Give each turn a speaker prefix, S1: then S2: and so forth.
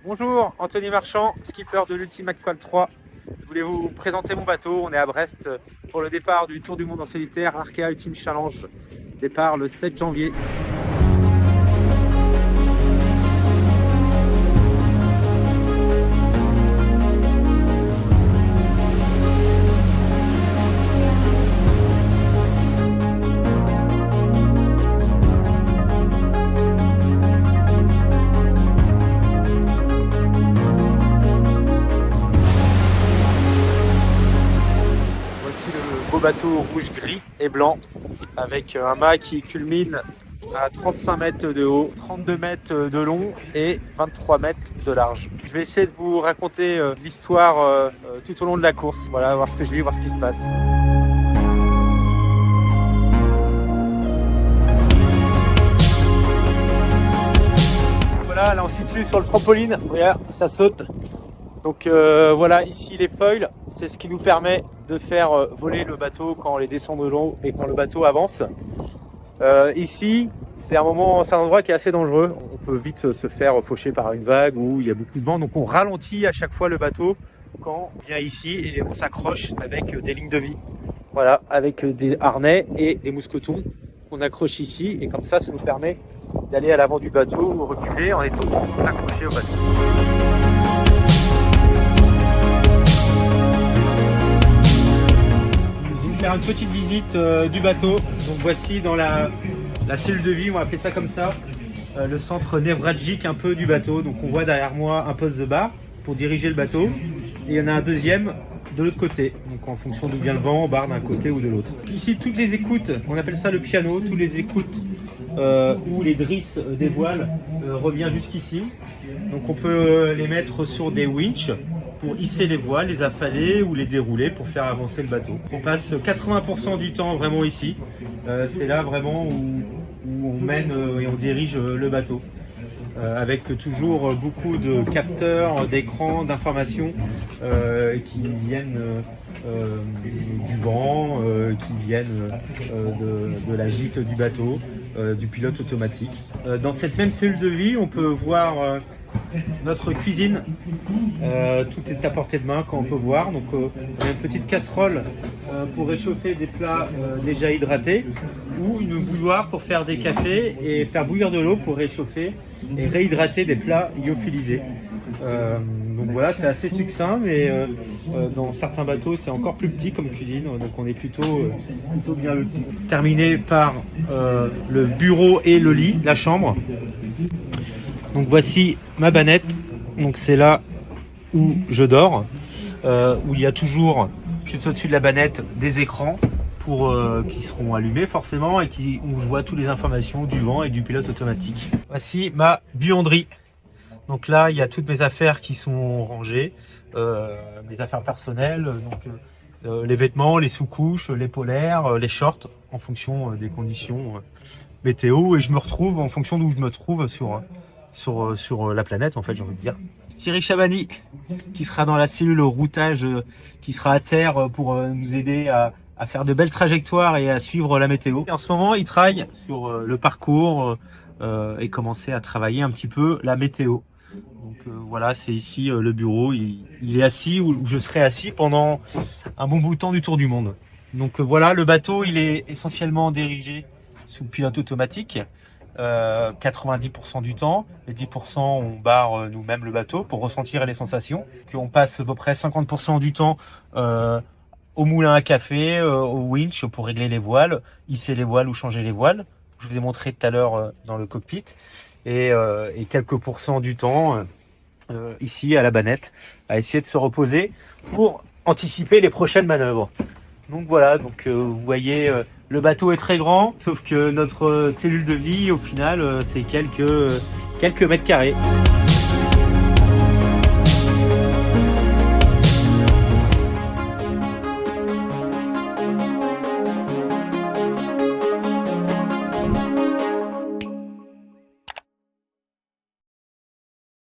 S1: Bonjour, Anthony Marchand, skipper de l'Ultime Aqual 3. Je voulais vous présenter mon bateau. On est à Brest pour le départ du Tour du Monde en solitaire, l'Arkea Ultime Challenge. Départ le 7 janvier. Beau bateau rouge, gris et blanc avec un mât qui culmine à 35 mètres de haut, 32 mètres de long et 23 mètres de large. Je vais essayer de vous raconter l'histoire tout au long de la course. Voilà, voir ce que je vis, voir ce qui se passe. Voilà, là on se situe sur le trampoline. Regarde, ça saute. Donc voilà, ici les foils, c'est ce qui nous permet de faire voler le bateau quand on les descend de l'eau et quand le bateau avance. Ici, c'est un endroit qui est assez dangereux. On peut vite se faire faucher par une vague où il y a beaucoup de vent. Donc on ralentit à chaque fois le bateau quand on vient ici et on s'accroche avec des lignes de vie. Voilà, avec des harnais et des mousquetons qu'on accroche ici. Et comme ça nous permet d'aller à l'avant du bateau ou reculer en étant toujours accroché au bateau. Faire une petite visite du bateau. Donc voici dans la cellule de vie, on va appeler ça comme ça, le centre névralgique un peu du bateau. Donc on voit derrière moi un poste de bar pour diriger le bateau et il y en a un deuxième de l'autre côté, donc en fonction d'où vient le vent, barre d'un côté ou de l'autre. Ici toutes les écoutes, on appelle ça le piano, toutes les écoutes où les drisses des voiles revient jusqu'ici. Donc on peut les mettre sur des winches pour hisser les voiles, les affaler ou les dérouler pour faire avancer le bateau. On passe 80% du temps vraiment ici. C'est là vraiment où on mène et on dirige le bateau. Avec toujours beaucoup de capteurs, d'écrans, d'informations qui viennent du vent, qui viennent de la gîte du bateau, du pilote automatique. Dans cette même cellule de vie, on peut voir notre cuisine, tout est à portée de main quand on peut voir. Donc on a une petite casserole pour réchauffer des plats déjà hydratés ou une bouilloire pour faire des cafés et faire bouillir de l'eau pour réchauffer et réhydrater des plats lyophilisés. Donc voilà, c'est assez succinct, mais dans certains bateaux c'est encore plus petit comme cuisine, donc on est plutôt bien loti. Terminé par le bureau et le lit, la chambre. Donc voici ma bannette, donc c'est là où je dors, où il y a toujours, juste au-dessus de la bannette, des écrans qui seront allumés forcément et où je vois toutes les informations du vent et du pilote automatique. Voici ma buanderie. Donc là il y a toutes mes affaires qui sont rangées, mes affaires personnelles, donc les vêtements, les sous-couches, les polaires, les shorts en fonction des conditions météo, et je me retrouve en fonction d'où je me trouve sur la planète, en fait, j'ai envie de dire. Thierry Chabani qui sera dans la cellule au routage, qui sera à terre pour nous aider à faire de belles trajectoires et à suivre la météo. Et en ce moment, il travaille sur le parcours et commencer à travailler un petit peu la météo. Donc voilà, c'est ici le bureau. Il est assis, où je serai assis pendant un bon bout de temps du Tour du Monde. Donc voilà, le bateau, il est essentiellement dirigé sous pilote automatique. 90% du temps, les 10% on barre nous-mêmes le bateau pour ressentir les sensations. Puis on passe à peu près 50% du temps au moulin à café, au winch pour régler les voiles, hisser les voiles ou changer les voiles. Je vous ai montré tout à l'heure dans le cockpit. Et quelques pourcents du temps ici à la bannette à essayer de se reposer pour anticiper les prochaines manœuvres. Donc voilà, vous voyez, le bateau est très grand, sauf que notre cellule de vie, au final, c'est quelques mètres carrés.